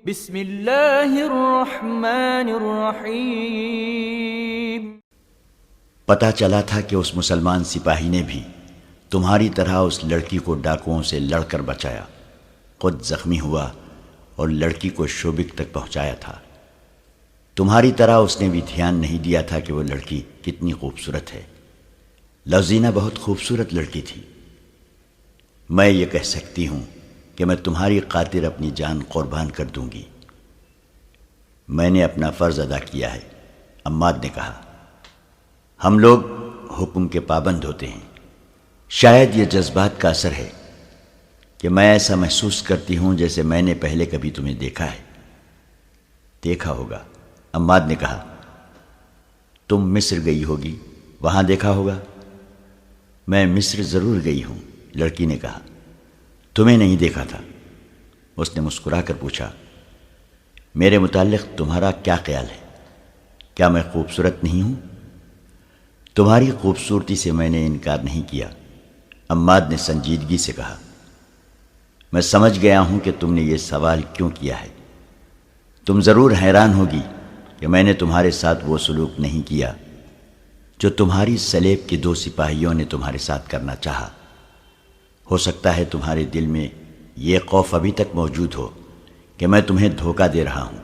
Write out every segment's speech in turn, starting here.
بسم اللہ الرحمن الرحیم۔ پتہ چلا تھا کہ اس مسلمان سپاہی نے بھی تمہاری طرح اس لڑکی کو ڈاکوؤں سے لڑ کر بچایا، خود زخمی ہوا اور لڑکی کو شوبک تک پہنچایا تھا۔ تمہاری طرح اس نے بھی دھیان نہیں دیا تھا کہ وہ لڑکی کتنی خوبصورت ہے۔ لوزینہ بہت خوبصورت لڑکی تھی۔ میں یہ کہہ سکتی ہوں کہ میں تمہاری خاطر اپنی جان قربان کر دوں گی۔ میں نے اپنا فرض ادا کیا ہے، عماد نے کہا۔ ہم لوگ حکم کے پابند ہوتے ہیں۔ شاید یہ جذبات کا اثر ہے کہ میں ایسا محسوس کرتی ہوں جیسے میں نے پہلے کبھی تمہیں دیکھا ہے۔ دیکھا ہوگا، عماد نے کہا۔ تم مصر گئی ہوگی، وہاں دیکھا ہوگا۔ میں مصر ضرور گئی ہوں، لڑکی نے کہا۔ تمہیں نہیں دیکھا تھا؟ اس نے مسکرا کر پوچھا۔ میرے متعلق تمہارا کیا خیال ہے؟ کیا میں خوبصورت نہیں ہوں؟ تمہاری خوبصورتی سے میں نے انکار نہیں کیا، عماد نے سنجیدگی سے کہا۔ میں سمجھ گیا ہوں کہ تم نے یہ سوال کیوں کیا ہے۔ تم ضرور حیران ہوگی کہ میں نے تمہارے ساتھ وہ سلوک نہیں کیا جو تمہاری سلیب کے 2 سپاہیوں نے تمہارے ساتھ کرنا چاہا۔ ہو سکتا ہے تمہارے دل میں یہ خوف ابھی تک موجود ہو کہ میں تمہیں دھوکہ دے رہا ہوں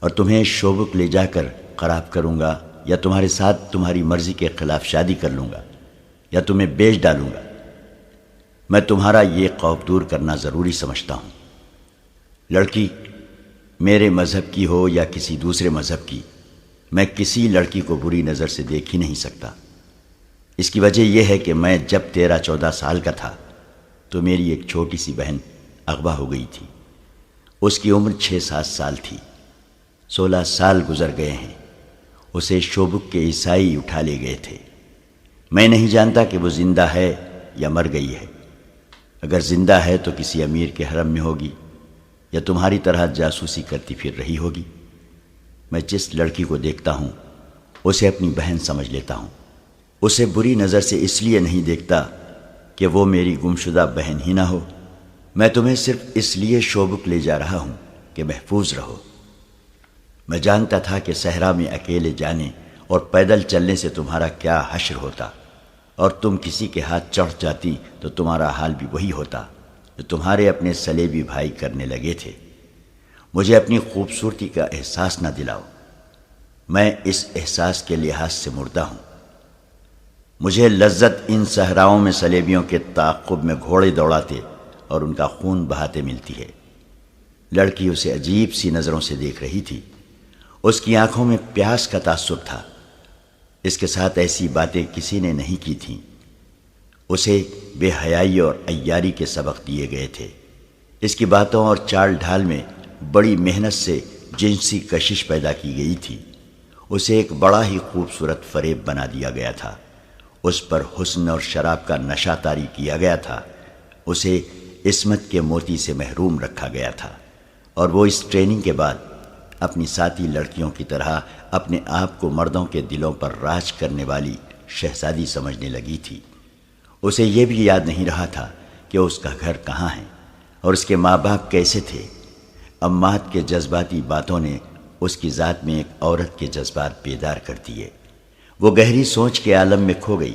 اور تمہیں شوبک لے جا کر خراب کروں گا، یا تمہارے ساتھ تمہاری مرضی کے خلاف شادی کر لوں گا، یا تمہیں بیچ ڈالوں گا۔ میں تمہارا یہ خوف دور کرنا ضروری سمجھتا ہوں۔ لڑکی میرے مذہب کی ہو یا کسی دوسرے مذہب کی، میں کسی لڑکی کو بری نظر سے دیکھ ہی نہیں سکتا۔ اس کی وجہ یہ ہے کہ میں جب 13-14 سال کا تھا تو میری ایک چھوٹی سی بہن اغوا ہو گئی تھی۔ اس کی عمر 6-7 سال تھی۔ 16 سال گزر گئے ہیں۔ اسے شوبک کے عیسائی اٹھا لے گئے تھے۔ میں نہیں جانتا کہ وہ زندہ ہے یا مر گئی ہے۔ اگر زندہ ہے تو کسی امیر کے حرم میں ہوگی، یا تمہاری طرح جاسوسی کرتی پھر رہی ہوگی۔ میں جس لڑکی کو دیکھتا ہوں اسے اپنی بہن سمجھ لیتا ہوں۔ اسے بری نظر سے اس لیے نہیں دیکھتا کہ وہ میری گمشدہ بہن ہی نہ ہو۔ میں تمہیں صرف اس لیے شوبک لے جا رہا ہوں کہ محفوظ رہو۔ میں جانتا تھا کہ صحرا میں اکیلے جانے اور پیدل چلنے سے تمہارا کیا حشر ہوتا، اور تم کسی کے ہاتھ چڑھ جاتی تو تمہارا حال بھی وہی ہوتا جو تمہارے اپنے سلیبی بھائی کرنے لگے تھے۔ مجھے اپنی خوبصورتی کا احساس نہ دلاؤ۔ میں اس احساس کے لحاظ سے مردہ ہوں۔ مجھے لذت ان صحراؤں میں سلیبیوں کے تعاقب میں گھوڑے دوڑاتے اور ان کا خون بہاتے ملتی ہے۔ لڑکی اسے عجیب سی نظروں سے دیکھ رہی تھی۔ اس کی آنکھوں میں پیاس کا تاثر تھا۔ اس کے ساتھ ایسی باتیں کسی نے نہیں کی تھیں۔ اسے بے حیائی اور عیاری کے سبق دیے گئے تھے۔ اس کی باتوں اور چال ڈھال میں بڑی محنت سے جنسی کشش پیدا کی گئی تھی۔ اسے ایک بڑا ہی خوبصورت فریب بنا دیا گیا تھا۔ اس پر حسن اور شراب کا نشہ طاری کیا گیا تھا۔ اسے عصمت کے موتی سے محروم رکھا گیا تھا، اور وہ اس ٹریننگ کے بعد اپنی ساتھی لڑکیوں کی طرح اپنے آپ کو مردوں کے دلوں پر راج کرنے والی شہزادی سمجھنے لگی تھی۔ اسے یہ بھی یاد نہیں رہا تھا کہ اس کا گھر کہاں ہے اور اس کے ماں باپ کیسے تھے۔ عماد کے جذباتی باتوں نے اس کی ذات میں ایک عورت کے جذبات بیدار کر دیے۔ وہ گہری سوچ کے عالم میں کھو گئی،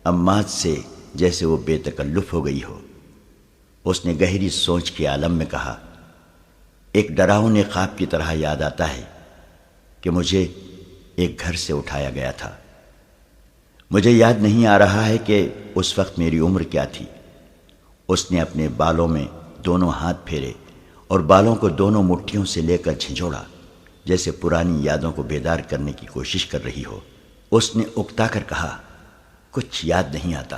عماد سے جیسے وہ بے تکلف ہو گئی ہو۔ اس نے گہری سوچ کے عالم میں کہا، ایک ڈراؤنے خواب کی طرح یاد آتا ہے کہ مجھے ایک گھر سے اٹھایا گیا تھا۔ مجھے یاد نہیں آ رہا ہے کہ اس وقت میری عمر کیا تھی۔ اس نے اپنے بالوں میں دونوں ہاتھ پھیرے اور بالوں کو دونوں مٹھیوں سے لے کر جھنجھوڑا، جیسے پرانی یادوں کو بیدار کرنے کی کوشش کر رہی ہو۔ اس نے اکتا کر کہا، کچھ یاد نہیں آتا۔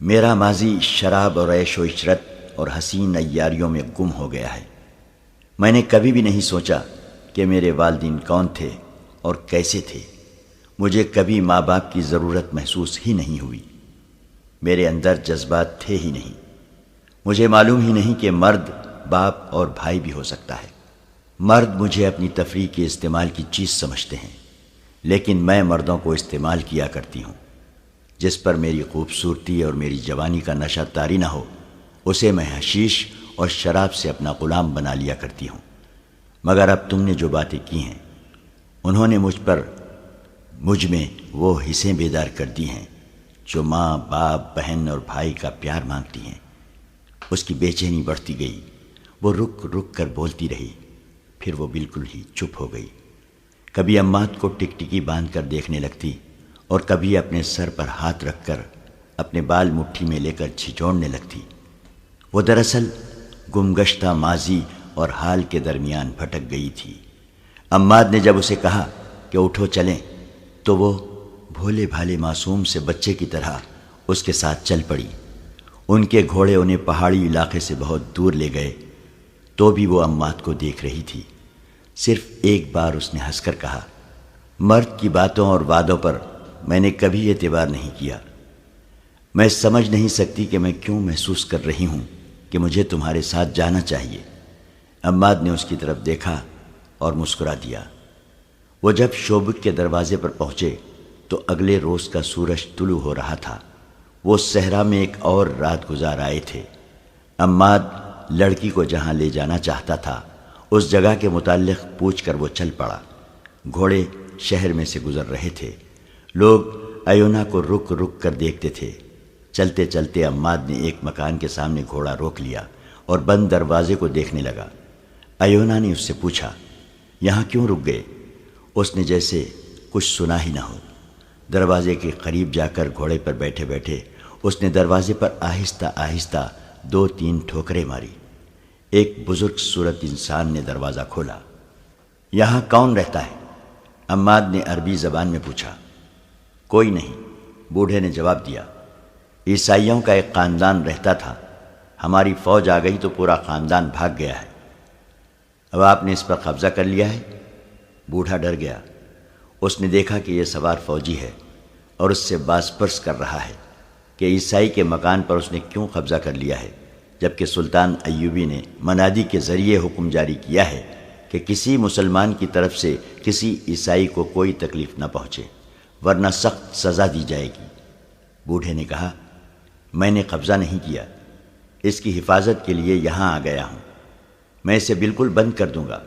میرا ماضی شراب اور عیش و عشرت اور حسین عیاریوں میں گم ہو گیا ہے۔ میں نے کبھی بھی نہیں سوچا کہ میرے والدین کون تھے اور کیسے تھے۔ مجھے کبھی ماں باپ کی ضرورت محسوس ہی نہیں ہوئی۔ میرے اندر جذبات تھے ہی نہیں۔ مجھے معلوم ہی نہیں کہ مرد باپ اور بھائی بھی ہو سکتا ہے۔ مرد مجھے اپنی تفریح کے استعمال کی چیز سمجھتے ہیں، لیکن میں مردوں کو استعمال کیا کرتی ہوں۔ جس پر میری خوبصورتی اور میری جوانی کا نشہ طاری نہ ہو، اسے میں حشیش اور شراب سے اپنا غلام بنا لیا کرتی ہوں، مگر اب تم نے جو باتیں کی ہیں انہوں نے مجھ میں وہ حصیں بیدار کر دی ہیں جو ماں، باپ، بہن اور بھائی کا پیار مانگتی ہیں۔ اس کی بے چینی بڑھتی گئی، وہ رک رک کر بولتی رہی، پھر وہ بالکل ہی چپ ہو گئی۔ کبھی عماد کو ٹکٹکی باندھ کر دیکھنے لگتی اور کبھی اپنے سر پر ہاتھ رکھ کر اپنے بال مٹھی میں لے کر چھچوڑنے لگتی۔ وہ دراصل گمگشتہ ماضی اور حال کے درمیان بھٹک گئی تھی۔ عماد نے جب اسے کہا کہ اٹھو چلیں تو وہ بھولے بھالے معصوم سے بچے کی طرح اس کے ساتھ چل پڑی۔ ان کے گھوڑے انہیں پہاڑی علاقے سے بہت دور لے گئے تو بھی وہ عماد کو دیکھ رہی تھی۔ صرف ایک بار اس نے ہنس کر کہا، مرد کی باتوں اور وعدوں پر میں نے کبھی اعتبار نہیں کیا۔ میں سمجھ نہیں سکتی کہ میں کیوں محسوس کر رہی ہوں کہ مجھے تمہارے ساتھ جانا چاہیے۔ عماد نے اس کی طرف دیکھا اور مسکرا دیا۔ وہ جب شوبک کے دروازے پر پہنچے تو اگلے روز کا سورج طلوع ہو رہا تھا۔ وہ صحرا میں ایک اور رات گزار آئے تھے۔ عماد لڑکی کو جہاں لے جانا چاہتا تھا اس جگہ کے متعلق پوچھ کر وہ چل پڑا۔ گھوڑے شہر میں سے گزر رہے تھے۔ لوگ ایونا کو رک رک کر دیکھتے تھے۔ چلتے چلتے عماد نے ایک مکان کے سامنے گھوڑا روک لیا اور بند دروازے کو دیکھنے لگا۔ ایونا نے اس سے پوچھا، یہاں کیوں رک گئے؟ اس نے جیسے کچھ سنا ہی نہ ہو۔ دروازے کے قریب جا کر گھوڑے پر بیٹھے بیٹھے اس نے دروازے پر آہستہ آہستہ 2-3 ٹھوکریں ماری۔ ایک بزرگ صورت انسان نے دروازہ کھولا۔ یہاں کون رہتا ہے؟ عماد نے عربی زبان میں پوچھا۔ کوئی نہیں، بوڑھے نے جواب دیا۔ عیسائیوں کا ایک خاندان رہتا تھا، ہماری فوج آ گئی تو پورا خاندان بھاگ گیا ہے۔ اب آپ نے اس پر قبضہ کر لیا ہے؟ بوڑھا ڈر گیا۔ اس نے دیکھا کہ یہ سوار فوجی ہے اور اس سے باز پرس کر رہا ہے کہ عیسائی کے مکان پر اس نے کیوں قبضہ کر لیا ہے، جبکہ سلطان ایوبی نے منادی کے ذریعے حکم جاری کیا ہے کہ کسی مسلمان کی طرف سے کسی عیسائی کو کوئی تکلیف نہ پہنچے ورنہ سخت سزا دی جائے گی۔ بوڑھے نے کہا، میں نے قبضہ نہیں کیا، اس کی حفاظت کے لیے یہاں آ گیا ہوں۔ میں اسے بالکل بند کر دوں گا۔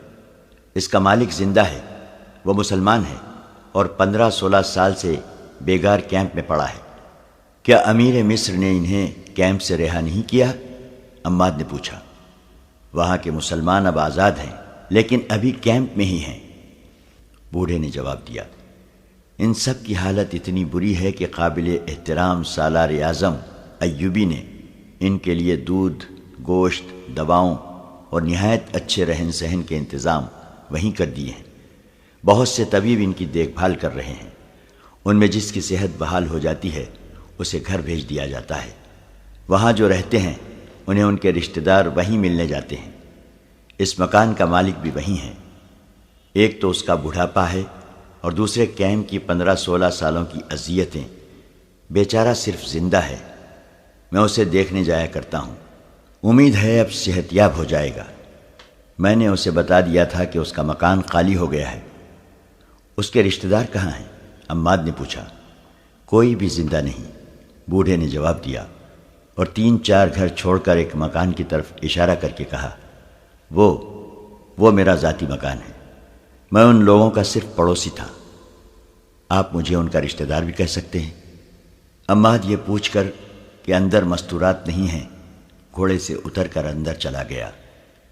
اس کا مالک زندہ ہے، وہ مسلمان ہے اور 15-16 سال سے بیگار کیمپ میں پڑا ہے۔ کیا امیر مصر نے انہیں کیمپ سے رہا نہیں کیا؟ عماد نے پوچھا۔ وہاں کے مسلمان اب آزاد ہیں لیکن ابھی کیمپ میں ہی ہیں، بوڑھے نے جواب دیا۔ ان سب کی حالت اتنی بری ہے کہ قابل احترام سالار اعظم ایوبی نے ان کے لیے دودھ، گوشت، دواؤں اور نہایت اچھے رہن سہن کے انتظام وہیں کر دیے ہیں۔ بہت سے طبیب ان کی دیکھ بھال کر رہے ہیں۔ ان میں جس کی صحت بحال ہو جاتی ہے اسے گھر بھیج دیا جاتا ہے۔ وہاں جو رہتے ہیں انہیں ان کے رشتہ دار وہیں ملنے جاتے ہیں۔ اس مکان کا مالک بھی وہیں ہے۔ ایک تو اس کا بڑھاپا ہے اور دوسرے کیمپ کی 15-16 سالوں کی اذیتیں۔ بیچارہ صرف زندہ ہے، میں اسے دیکھنے جایا کرتا ہوں۔ امید ہے اب صحت یاب ہو جائے گا۔ میں نے اسے بتا دیا تھا کہ اس کا مکان خالی ہو گیا ہے۔ اس کے رشتہ دار کہاں ہیں؟ عماد نے پوچھا۔ کوئی بھی زندہ نہیں، بوڑھے نے جواب دیا اور 3-4 گھر چھوڑ کر ایک مکان کی طرف اشارہ کر کے کہا، وہ میرا ذاتی مکان ہے، میں ان لوگوں کا صرف پڑوسی تھا۔ آپ مجھے ان کا رشتہ دار بھی کہہ سکتے ہیں۔ عماد یہ پوچھ کر کہ اندر مستورات نہیں ہیں گھوڑے سے اتر کر اندر چلا گیا۔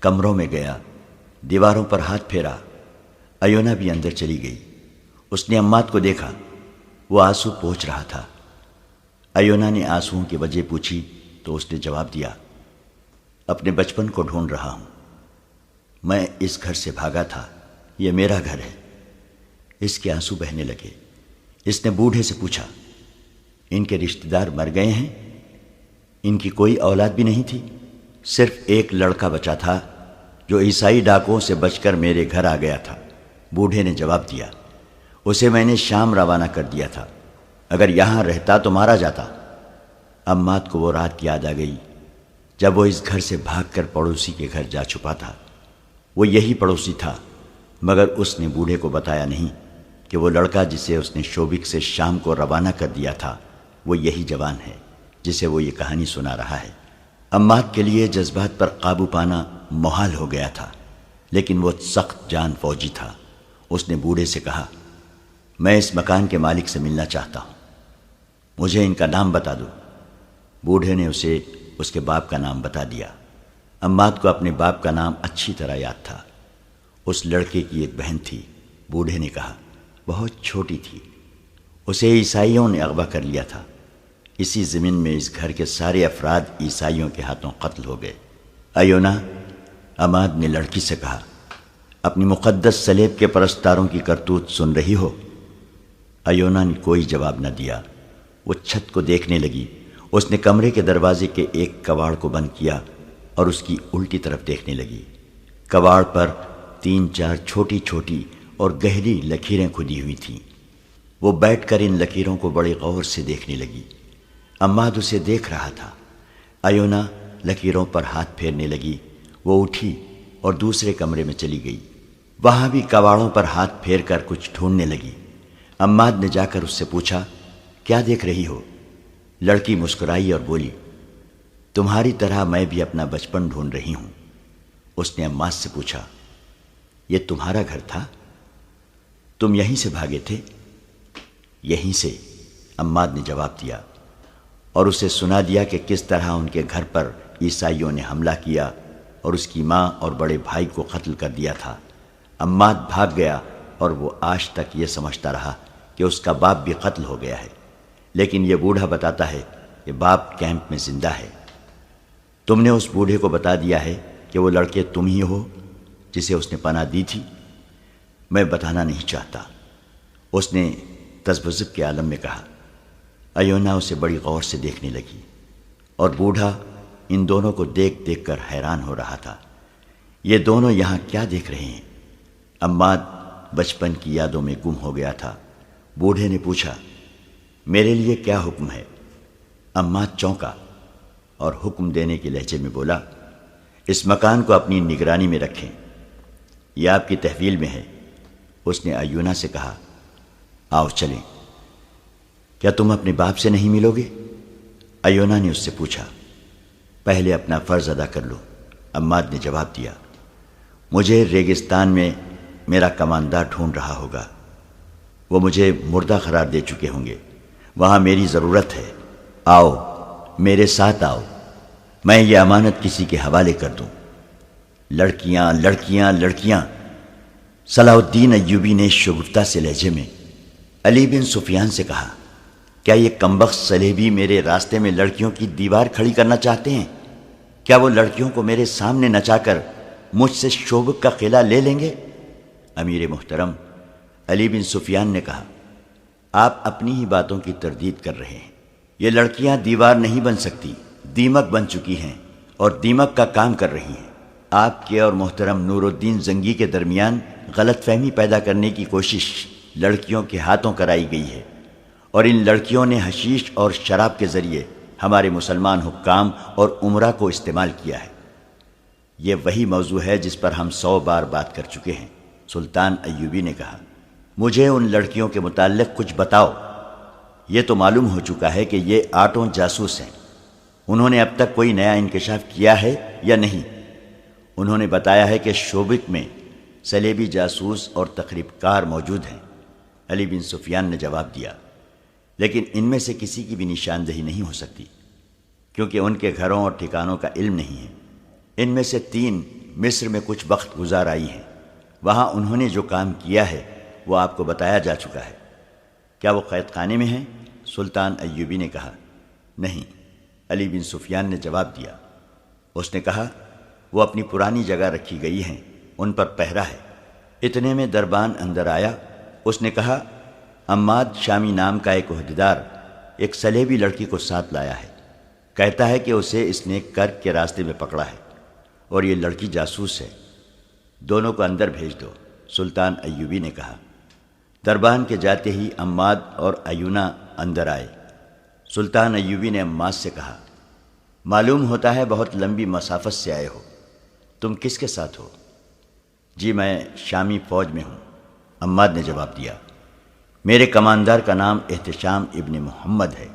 کمروں میں گیا، دیواروں پر ہاتھ پھیرا۔ ایونا بھی اندر چلی گئی۔ اس نے عماد کو دیکھا، وہ آنسو پوچھ رہا تھا۔ ایونا نے آنسوؤں کی وجہ پوچھی تو اس نے جواب دیا، اپنے بچپن کو ڈھونڈ رہا ہوں۔ میں اس گھر سے بھاگا تھا، یہ میرا گھر ہے۔ اس کے آنسو بہنے لگے۔ اس نے بوڑھے سے پوچھا، ان کے رشتہ دار مر گئے ہیں؟ ان کی کوئی اولاد بھی نہیں تھی؟ صرف ایک لڑکا بچا تھا جو عیسائی ڈاکوؤں سے بچ کر میرے گھر آ گیا تھا، بوڑھے نے جواب دیا۔ اسے میں نے شام روانہ کر دیا تھا، اگر یہاں رہتا تو مارا جاتا۔ عماد کو وہ رات یاد آ گئی جب وہ اس گھر سے بھاگ کر پڑوسی کے گھر جا چھپا تھا۔ وہ یہی پڑوسی تھا، مگر اس نے بوڑھے کو بتایا نہیں کہ وہ لڑکا جسے اس نے شوبک سے شام کو روانہ کر دیا تھا وہ یہی جوان ہے جسے وہ یہ کہانی سنا رہا ہے۔ عماد کے لیے جذبات پر قابو پانا محال ہو گیا تھا، لیکن وہ سخت جان فوجی تھا۔ اس نے بوڑھے سے کہا، میں اس مکان کے مالک سے ملنا چاہتا ہوں، مجھے ان کا نام بتا دو۔ بوڑھے نے اسے اس کے باپ کا نام بتا دیا۔ عماد کو اپنے باپ کا نام اچھی طرح یاد تھا۔ اس لڑکے کی ایک بہن تھی، بوڑھے نے کہا، بہت چھوٹی تھی، اسے عیسائیوں نے اغوا کر لیا تھا۔ اسی زمین میں اس گھر کے سارے افراد عیسائیوں کے ہاتھوں قتل ہو گئے۔ ایونا، عماد نے لڑکی سے کہا، اپنی مقدس صلیب کے پرستاروں کی کرتوت سن رہی ہو؟ ایونا نے کوئی جواب نہ دیا۔ وہ چھت کو دیکھنے لگی۔ اس نے کمرے کے دروازے کے ایک کواڑ کو بند کیا اور اس کی الٹی طرف دیکھنے لگی۔ کواڑ پر 3-4 چھوٹی چھوٹی اور گہری لکیریں کھدی ہوئی تھیں۔ وہ بیٹھ کر ان لکیروں کو بڑے غور سے دیکھنے لگی۔ عماد اسے دیکھ رہا تھا۔ ایونا لکیروں پر ہاتھ پھیرنے لگی۔ وہ اٹھی اور دوسرے کمرے میں چلی گئی۔ وہاں بھی کواڑوں پر ہاتھ پھیر کر کچھ ڈھونڈنے لگی۔ عماد نے جا کر اس سے پوچھا، کیا دیکھ رہی ہو؟ لڑکی مسکرائی اور بولی، تمہاری طرح میں بھی اپنا بچپن ڈھونڈ رہی ہوں۔ اس نے عماد سے پوچھا، یہ تمہارا گھر تھا؟ تم یہیں سے بھاگے تھے؟ یہیں سے، عماد نے جواب دیا، اور اسے سنا دیا کہ کس طرح ان کے گھر پر عیسائیوں نے حملہ کیا اور اس کی ماں اور بڑے بھائی کو قتل کر دیا تھا۔ عماد بھاگ گیا اور وہ آج تک یہ سمجھتا رہا کہ اس کا باپ بھی قتل ہو گیا ہے، لیکن یہ بوڑھا بتاتا ہے کہ باپ کیمپ میں زندہ ہے۔ تم نے اس بوڑھے کو بتا دیا ہے کہ وہ لڑکے تم ہی ہو جسے اس نے پناہ دی تھی؟ میں بتانا نہیں چاہتا، اس نے تذبذب کے عالم میں کہا۔ ایونا اسے بڑی غور سے دیکھنے لگی، اور بوڑھا ان دونوں کو دیکھ دیکھ کر حیران ہو رہا تھا۔ یہ دونوں یہاں کیا دیکھ رہے ہیں؟ عماد بچپن کی یادوں میں گم ہو گیا تھا۔ بوڑھے نے پوچھا، میرے لیے کیا حکم ہے؟ عماد چونکا اور حکم دینے کے لہجے میں بولا، اس مکان کو اپنی نگرانی میں رکھیں، یہ آپ کی تحویل میں ہے۔ اس نے ایونا سے کہا، آؤ چلیں۔ کیا تم اپنے باپ سے نہیں ملو گے؟ ایونا نے اس سے پوچھا۔ پہلے اپنا فرض ادا کر لو، عماد نے جواب دیا۔ مجھے ریگستان میں میرا کماندار ڈھونڈ رہا ہوگا، وہ مجھے مردہ قرار دے چکے ہوں گے، وہاں میری ضرورت ہے۔ آؤ میرے ساتھ آؤ، میں یہ امانت کسی کے حوالے کر دوں۔ لڑکیاں لڑکیاں لڑکیاں، صلاح الدین ایوبی نے شگفتہ سے لہجے میں علی بن سفیان سے کہا، کیا یہ کمبخت صلیبی میرے راستے میں لڑکیوں کی دیوار کھڑی کرنا چاہتے ہیں؟ کیا وہ لڑکیوں کو میرے سامنے نچا کر مجھ سے شوبک کا قلعہ لے لیں گے؟ امیر محترم، علی بن سفیان نے کہا، آپ اپنی ہی باتوں کی تردید کر رہے ہیں۔ یہ لڑکیاں دیوار نہیں بن سکتی، دیمک بن چکی ہیں اور دیمک کا کام کر رہی ہیں۔ آپ کے اور محترم نور الدین زنگی کے درمیان غلط فہمی پیدا کرنے کی کوشش لڑکیوں کے ہاتھوں کرائی گئی ہے، اور ان لڑکیوں نے حشیش اور شراب کے ذریعے ہمارے مسلمان حکام اور امراء کو استعمال کیا ہے۔ یہ وہی موضوع ہے جس پر ہم 100 بار بات کر چکے ہیں۔ سلطان ایوبی نے کہا، مجھے ان لڑکیوں کے متعلق کچھ بتاؤ۔ یہ تو معلوم ہو چکا ہے کہ یہ 8 جاسوس ہیں، انہوں نے اب تک کوئی نیا انکشاف کیا ہے یا نہیں؟ انہوں نے بتایا ہے کہ شوبک میں صلیبی جاسوس اور تخریب کار موجود ہیں۔ علی بن سفیان نے جواب دیا، لیکن ان میں سے کسی کی بھی نشاندہی نہیں ہو سکتی، کیونکہ ان کے گھروں اور ٹھکانوں کا علم نہیں ہے۔ ان میں سے 3 مصر میں کچھ وقت گزار آئی ہیں، وہاں انہوں نے جو کام کیا ہے وہ آپ کو بتایا جا چکا ہے۔ کیا وہ قید خانے میں ہیں؟ سلطان ایوبی نے کہا، نہیں۔ علی بن سفیان نے جواب دیا۔ اس نے کہا، وہ اپنی پرانی جگہ رکھی گئی ہیں، ان پر پہرا ہے۔ اتنے میں دربان اندر آیا۔ اس نے کہا، عماد شامی نام کا ایک عہدیدار ایک صلیبی لڑکی کو ساتھ لایا ہے، کہتا ہے کہ اسے اس نے کرک کے راستے میں پکڑا ہے اور یہ لڑکی جاسوس ہے، دونوں کو اندر بھیج دو۔ سلطان ایوبی نے کہا۔ دربان کے جاتے ہی عماد اور ایونا اندر آئے۔ سلطان ایوبی نے عماد سے کہا، معلوم ہوتا ہے بہت لمبی مسافت سے آئے ہو، تم کس کے ساتھ ہو؟ جی میں شامی فوج میں ہوں، عماد نے جواب دیا۔ میرے کماندار کا نام احتشام ابن محمد ہے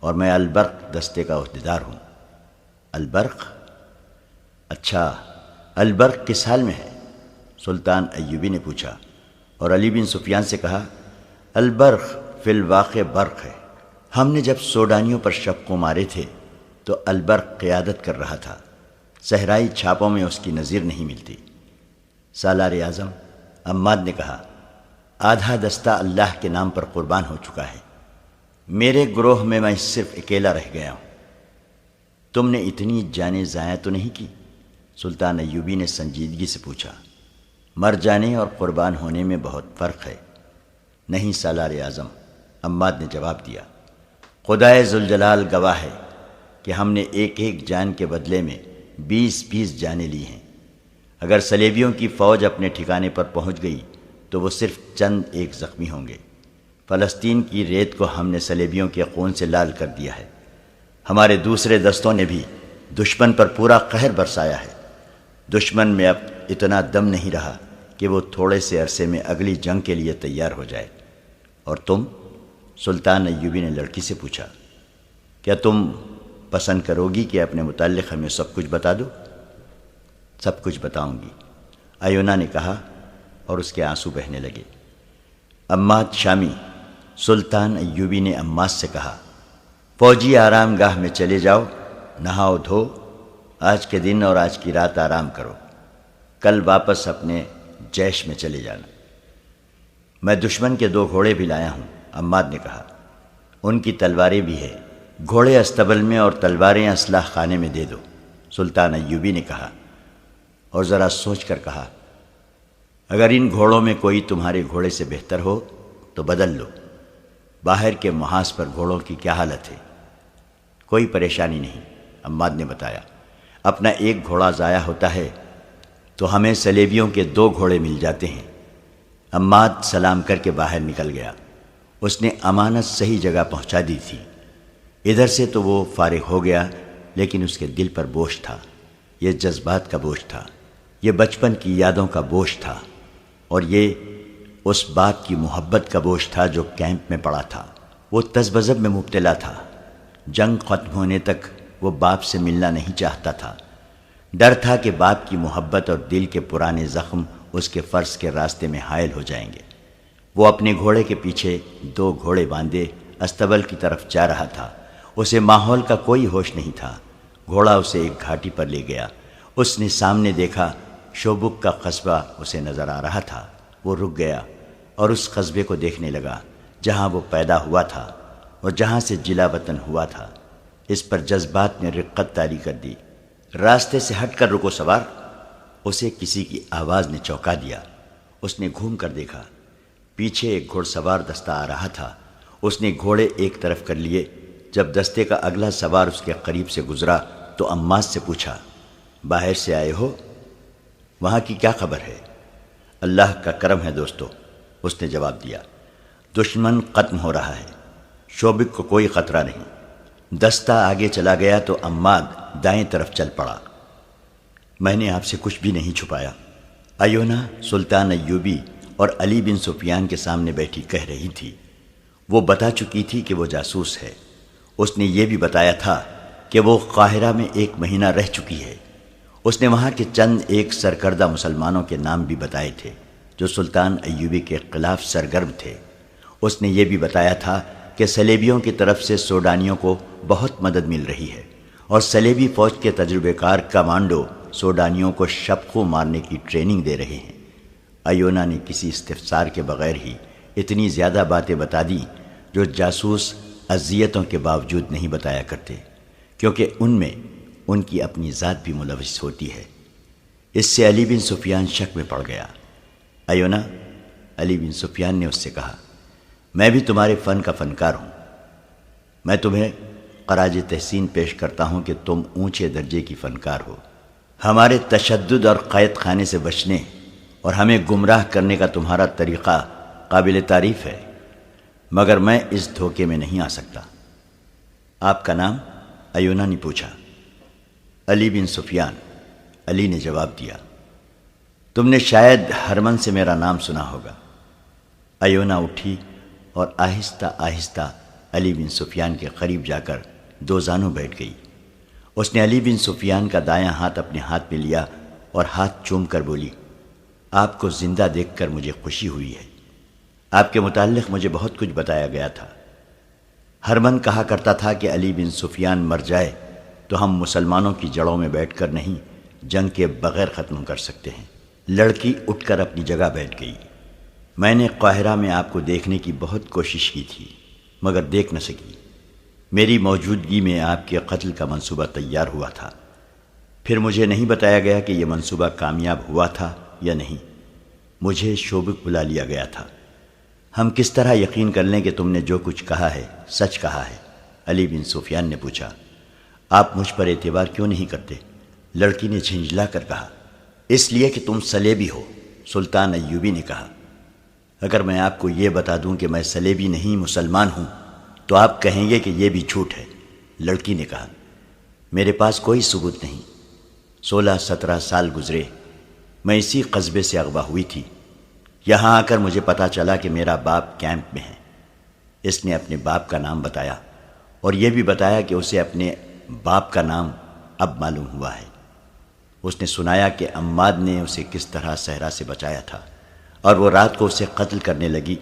اور میں البرق دستے کا عہدیدار ہوں۔ البرق؟ اچھا، البرق کس حال میں ہے؟ سلطان ایوبی نے پوچھا، اور علی بن سفیان سے کہا، البرق فی الواقع برق ہے۔ ہم نے جب سوڈانیوں پر شبقوں مارے تھے تو البرق قیادت کر رہا تھا، صحرائی چھاپوں میں اس کی نظیر نہیں ملتی۔ سالار اعظم عماد نے کہا، آدھا دستہ اللہ کے نام پر قربان ہو چکا ہے، میرے گروہ میں صرف اکیلا رہ گیا ہوں۔ تم نے اتنی جانیں ضائع تو نہیں کی؟ سلطان ایوبی نے سنجیدگی سے پوچھا۔ مر جانے اور قربان ہونے میں بہت فرق ہے۔ نہیں سالار اعظم، عماد نے جواب دیا، خدائے ذوالجلال گواہ ہے کہ ہم نے ایک ایک جان کے بدلے میں 20 جانیں لی ہیں۔ اگر صلیبیوں کی فوج اپنے ٹھکانے پر پہنچ گئی تو وہ صرف چند ایک زخمی ہوں گے۔ فلسطین کی ریت کو ہم نے صلیبیوں کے خون سے لال کر دیا ہے۔ ہمارے دوسرے دستوں نے بھی دشمن پر پورا قہر برسایا ہے۔ دشمن میں اب اتنا دم نہیں رہا کہ وہ تھوڑے سے عرصے میں اگلی جنگ کے لیے تیار ہو جائے۔ اور تم؟ سلطان ایوبی نے لڑکی سے پوچھا، کیا تم پسند کرو گی کہ اپنے متعلق ہمیں سب کچھ بتا دو؟ سب کچھ بتاؤں گی، ایونا نے کہا، اور اس کے آنسو بہنے لگے۔ عماد شامی سلطان ایوبی نے عماد سے کہا، فوجی آرام گاہ میں چلے جاؤ، نہاؤ دھو، آج کے دن اور آج کی رات آرام کرو، کل واپس اپنے جیش میں چلے جانا۔ میں دشمن کے 2 گھوڑے بھی لایا ہوں، عماد نے کہا، ان کی تلواریں بھی ہیں، گھوڑے استبل میں اور تلواریں اسلحہ خانے میں دے دو۔ سلطان ایوبی نے کہا، اور ذرا سوچ کر کہا، اگر ان گھوڑوں میں کوئی تمہارے گھوڑے سے بہتر ہو تو بدل لو۔ باہر کے محاذ پر گھوڑوں کی کیا حالت ہے؟ کوئی پریشانی نہیں، عماد نے بتایا، اپنا ایک گھوڑا ضائع ہوتا ہے تو ہمیں صلیبیوں کے 2 گھوڑے مل جاتے ہیں۔ عماد سلام کر کے باہر نکل گیا۔ اس نے امانت صحیح جگہ پہنچا دی تھی۔ ادھر سے تو وہ فارغ ہو گیا، لیکن اس کے دل پر بوجھ تھا۔ یہ جذبات کا بوجھ تھا، یہ بچپن کی یادوں کا بوجھ تھا، اور یہ اس باپ کی محبت کا بوجھ تھا جو کیمپ میں پڑا تھا۔ وہ تذبذب میں مبتلا تھا۔ جنگ ختم ہونے تک وہ باپ سے ملنا نہیں چاہتا تھا۔ ڈر تھا کہ باپ کی محبت اور دل کے پرانے زخم اس کے فرض کے راستے میں حائل ہو جائیں گے۔ وہ اپنے گھوڑے کے پیچھے 2 گھوڑے باندھے استبل کی طرف جا رہا تھا۔ اسے ماحول کا کوئی ہوش نہیں تھا۔ گھوڑا اسے ایک گھاٹی پر لے گیا۔ اس نے سامنے دیکھا، شوبک کا قصبہ اسے نظر آ رہا تھا۔ وہ رک گیا اور اس قصبے کو دیکھنے لگا جہاں وہ پیدا ہوا تھا اور جہاں سے جلا وطن ہوا تھا۔ اس پر جذبات نے رقت طاری کر دی۔ راستے سے ہٹ کر رکو سوار! اسے کسی کی آواز نے چونکا دیا۔ اس نے گھوم کر دیکھا، پیچھے ایک گھوڑ سوار دستہ آ رہا تھا۔ اس نے گھوڑے ایک طرف کر لیے۔ جب دستے کا اگلا سوار اس کے قریب سے گزرا تو عماد سے پوچھا، باہر سے آئے ہو؟ وہاں کی کیا خبر ہے؟ اللہ کا کرم ہے دوستو، اس نے جواب دیا، دشمن ختم ہو رہا ہے، شوبک کو کوئی خطرہ نہیں۔ دستہ آگے چلا گیا تو عماد دائیں طرف چل پڑا۔ میں نے آپ سے کچھ بھی نہیں چھپایا، ایونا سلطان ایوبی اور علی بن سفیان کے سامنے بیٹھی کہہ رہی تھی۔ وہ بتا چکی تھی کہ وہ جاسوس ہے۔ اس نے یہ بھی بتایا تھا کہ وہ قاہرہ میں 1 مہینہ رہ چکی ہے۔ اس نے وہاں کے چند ایک سرکردہ مسلمانوں کے نام بھی بتائے تھے جو سلطان ایوبی کے خلاف سرگرم تھے۔ اس نے یہ بھی بتایا تھا کہ صلیبیوں کی طرف سے سوڈانیوں کو بہت مدد مل رہی ہے اور صلیبی فوج کے تجربے کار کمانڈو سوڈانیوں کو شبقوں مارنے کی ٹریننگ دے رہے ہیں۔ ایونا نے کسی استفسار کے بغیر ہی اتنی زیادہ باتیں بتا دیں جو جاسوس اذیتوں کے باوجود نہیں بتایا کرتے، کیونکہ ان میں ان کی اپنی ذات بھی ملوث ہوتی ہے۔ اس سے علی بن سفیان شک میں پڑ گیا۔ ایونا، علی بن سفیان نے اس سے کہا، میں بھی تمہارے فن کا فنکار ہوں۔ میں تمہیں خراج تحسین پیش کرتا ہوں کہ تم اونچے درجے کی فنکار ہو۔ ہمارے تشدد اور قید خانے سے بچنے اور ہمیں گمراہ کرنے کا تمہارا طریقہ قابل تعریف ہے، مگر میں اس دھوکے میں نہیں آ سکتا۔ آپ کا نام؟ ایونا نے پوچھا۔ علی بن سفیان، علی نے جواب دیا۔ تم نے شاید ہرمن سے میرا نام سنا ہوگا۔ ایونا اٹھی اور آہستہ آہستہ علی بن سفیان کے قریب جا کر 2 زانوں بیٹھ گئی۔ اس نے علی بن سفیان کا دایاں ہاتھ اپنے ہاتھ میں لیا اور ہاتھ چوم کر بولی، آپ کو زندہ دیکھ کر مجھے خوشی ہوئی ہے۔ آپ کے متعلق مجھے بہت کچھ بتایا گیا تھا۔ ہر من کہا کرتا تھا کہ علی بن سفیان مر جائے تو ہم مسلمانوں کی جڑوں میں بیٹھ کر نہیں، جنگ کے بغیر ختم کر سکتے ہیں۔ لڑکی اٹھ کر اپنی جگہ بیٹھ گئی۔ میں نے قاہرہ میں آپ کو دیکھنے کی بہت کوشش کی تھی مگر دیکھ نہ سکی۔ میری موجودگی میں آپ کے قتل کا منصوبہ تیار ہوا تھا۔ پھر مجھے نہیں بتایا گیا کہ یہ منصوبہ کامیاب ہوا تھا یا نہیں۔ مجھے شوبک بلا لیا گیا تھا۔ ہم کس طرح یقین کر لیں کہ تم نے جو کچھ کہا ہے سچ کہا ہے؟ علی بن سفیان نے پوچھا۔ آپ مجھ پر اعتبار کیوں نہیں کرتے؟ لڑکی نے جھنجھلا کر کہا۔ اس لیے کہ تم سلیبی ہو، سلطان ایوبی نے کہا۔ اگر میں آپ کو یہ بتا دوں کہ میں سلیبی نہیں مسلمان ہوں تو آپ کہیں گے کہ یہ بھی جھوٹ ہے، لڑکی نے کہا۔ میرے پاس کوئی ثبوت نہیں۔ 16-17 سال گزرے، میں اسی قصبے سے اغوا ہوئی تھی۔ یہاں آ کر مجھے پتا چلا کہ میرا باپ کیمپ میں ہے۔ اس نے اپنے باپ کا نام بتایا اور یہ بھی بتایا کہ اسے اپنے باپ کا نام اب معلوم ہوا ہے۔ اس نے سنایا کہ عماد نے اسے کس طرح صحرا سے بچایا تھا اور وہ رات کو اسے قتل کرنے لگی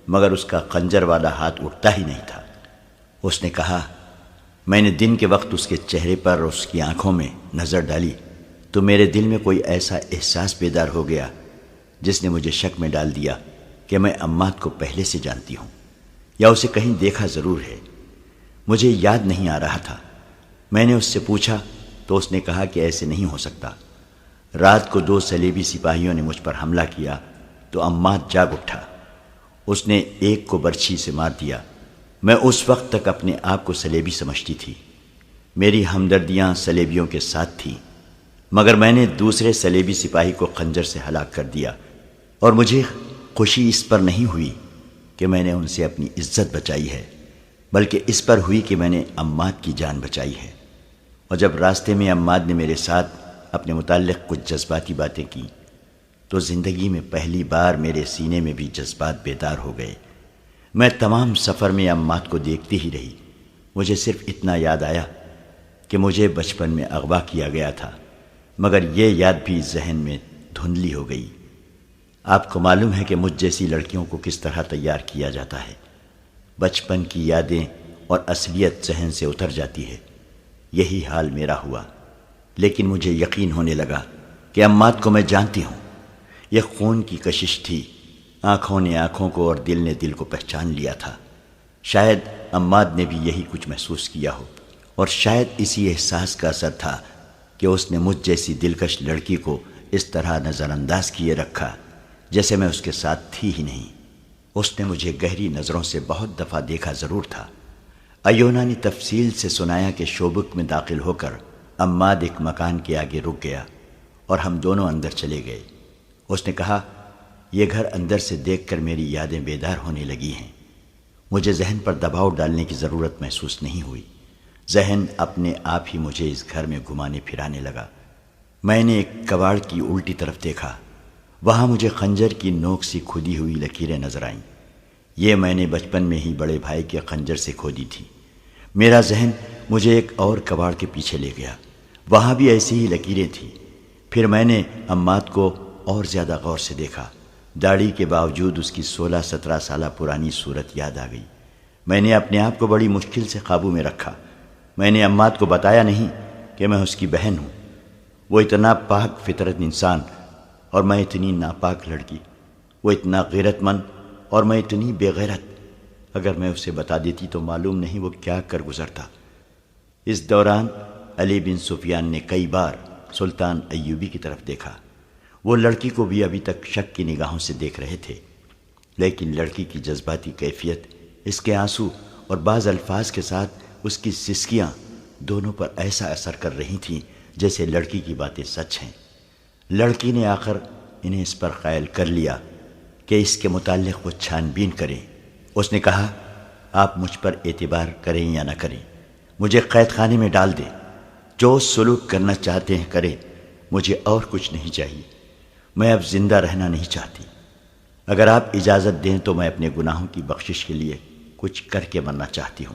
مگر اس کا خنجر والا ہاتھ اٹھتا ہی نہیں تھا۔ اس نے کہا، میں نے دن کے وقت اس کے چہرے پر اور اس کی آنکھوں میں نظر ڈالی تو میرے دل میں کوئی ایسا احساس بیدار ہو گیا جس نے مجھے شک میں ڈال دیا کہ میں عماد کو پہلے سے جانتی ہوں یا اسے کہیں دیکھا ضرور ہے۔ مجھے یاد نہیں آ رہا تھا۔ میں نے اس سے پوچھا تو اس نے کہا کہ ایسے نہیں ہو سکتا۔ رات کو 2 صلیبی سپاہیوں نے مجھ پر حملہ کیا تو عماد جاگ اٹھا۔ اس نے ایک کو برچھی سے مار دیا۔ میں اس وقت تک اپنے آپ کو صلیبی سمجھتی تھی۔ میری ہمدردیاں صلیبیوں کے ساتھ تھیں مگر میں نے دوسرے صلیبی سپاہی کو خنجر سے ہلاک کر دیا اور مجھے خوشی اس پر نہیں ہوئی کہ میں نے ان سے اپنی عزت بچائی ہے بلکہ اس پر ہوئی کہ میں نے عماد کی جان بچائی ہے۔ اور جب راستے میں عماد نے میرے ساتھ اپنے متعلق کچھ جذباتی باتیں کی تو زندگی میں پہلی بار میرے سینے میں بھی جذبات بیدار ہو گئے۔ میں تمام سفر میں عماد کو دیکھتی ہی رہی۔ مجھے صرف اتنا یاد آیا کہ مجھے بچپن میں اغوا کیا گیا تھا مگر یہ یاد بھی ذہن میں دھندلی ہو گئی۔ آپ کو معلوم ہے کہ مجھ جیسی لڑکیوں کو کس طرح تیار کیا جاتا ہے۔ بچپن کی یادیں اور اصلیت ذہن سے اتر جاتی ہے۔ یہی حال میرا ہوا، لیکن مجھے یقین ہونے لگا کہ عماد کو میں جانتی ہوں۔ یہ خون کی کشش تھی۔ آنکھوں نے آنکھوں کو اور دل نے دل کو پہچان لیا تھا۔ شاید عماد نے بھی یہی کچھ محسوس کیا ہو اور شاید اسی احساس کا اثر تھا کہ اس نے مجھ جیسی دلکش لڑکی کو اس طرح نظر انداز کیے رکھا جیسے میں اس کے ساتھ تھی ہی نہیں۔ اس نے مجھے گہری نظروں سے بہت دفعہ دیکھا ضرور تھا۔ ایونا نے تفصیل سے سنایا کہ شوبک میں داخل ہو کر عماد ایک مکان کے آگے رک گیا اور ہم دونوں اندر چلے گئے۔ اس نے کہا، یہ گھر اندر سے دیکھ کر میری یادیں بیدار ہونے لگی ہیں۔ مجھے ذہن پر دباؤ ڈالنے کی ضرورت محسوس نہیں ہوئی۔ ذہن اپنے آپ ہی مجھے اس گھر میں گھمانے پھرانے لگا۔ میں نے ایک کباڑ کی الٹی طرف دیکھا۔ وہاں مجھے خنجر کی نوک سی کھودی ہوئی لکیریں نظر آئیں۔ یہ میں نے بچپن میں ہی بڑے بھائی کے خنجر سے کھودی تھی۔ میرا ذہن مجھے ایک اور کباڑ کے پیچھے لے گیا۔ وہاں بھی ایسی ہی لکیریں تھیں۔ پھر میں نے عماد کو اور زیادہ غور سے دیکھا۔ داڑھی کے باوجود اس کی 16-17 سالہ پرانی صورت یاد آ گئی۔ میں نے اپنے آپ کو بڑی مشکل سے قابو میں رکھا۔ میں نے عماد کو بتایا نہیں کہ میں اس کی بہن ہوں۔ وہ اتنا پاک فطرت انسان اور میں اتنی ناپاک لڑکی، وہ اتنا غیرت مند اور میں اتنی بے غیرت۔ اگر میں اسے بتا دیتی تو معلوم نہیں وہ کیا کر گزرتا۔ اس دوران علی بن سفیان نے کئی بار سلطان ایوبی کی طرف دیکھا۔ وہ لڑکی کو بھی ابھی تک شک کی نگاہوں سے دیکھ رہے تھے، لیکن لڑکی کی جذباتی کیفیت، اس کے آنسو اور بعض الفاظ کے ساتھ اس کی سسکیاں دونوں پر ایسا اثر کر رہی تھیں جیسے لڑکی کی باتیں سچ ہیں۔ لڑکی نے آخر انہیں اس پر قائل کر لیا کہ اس کے متعلق وہ چھان بین کریں۔ اس نے کہا، آپ مجھ پر اعتبار کریں یا نہ کریں، مجھے قید خانے میں ڈال دیں، جو سلوک کرنا چاہتے ہیں کریں، مجھے اور کچھ نہیں چاہیے۔ میں اب زندہ رہنا نہیں چاہتی۔ اگر آپ اجازت دیں تو میں اپنے گناہوں کی بخشش کے لیے کچھ کر کے مرنا چاہتی ہوں۔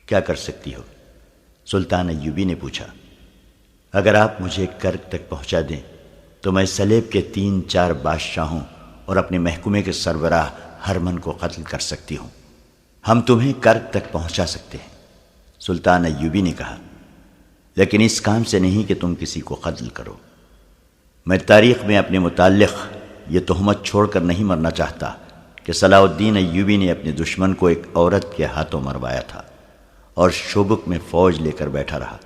کیا کر سکتی ہو؟ سلطان ایوبی نے پوچھا، اگر آپ مجھے کرک تک پہنچا دیں تو میں سلیب کے 3-4 بادشاہوں اور اپنے محکمے کے سربراہ ہرمن کو قتل کر سکتی ہوں۔ ہم تمہیں کرک تک پہنچا سکتے ہیں۔ سلطان ایوبی نے کہا، لیکن اس کام سے نہیں کہ تم کسی کو قتل کرو۔ میں تاریخ میں اپنے متعلق یہ تہمت چھوڑ کر نہیں مرنا چاہتا کہ صلاح الدین ایوبی نے اپنے دشمن کو ایک عورت کے ہاتھوں مروایا تھا اور شوبک میں فوج لے کر بیٹھا رہا۔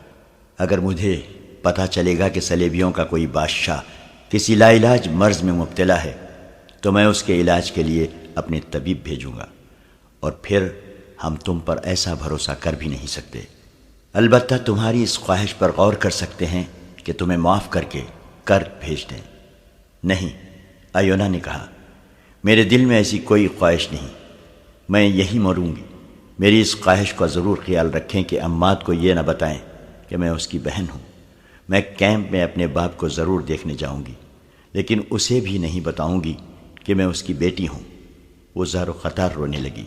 اگر مجھے پتہ چلے گا کہ سلیبیوں کا کوئی بادشاہ کسی لا علاج مرض میں مبتلا ہے تو میں اس کے علاج کے لیے اپنے طبیب بھیجوں گا، اور پھر ہم تم پر ایسا بھروسہ کر بھی نہیں سکتے۔ البتہ تمہاری اس خواہش پر غور کر سکتے ہیں کہ تمہیں معاف کر کے کرک بھیج دیں۔ نہیں، ایونا نے کہا، میرے دل میں ایسی کوئی خواہش نہیں، میں یہی مروں گی۔ میری اس خواہش کا ضرور خیال رکھیں کہ عمات کو یہ نہ بتائیں کہ میں اس کی بہن ہوں۔ میں کیمپ میں اپنے باپ کو ضرور دیکھنے جاؤں گی، لیکن اسے بھی نہیں بتاؤں گی کہ میں اس کی بیٹی ہوں۔ وہ زار و خطار رونے لگی۔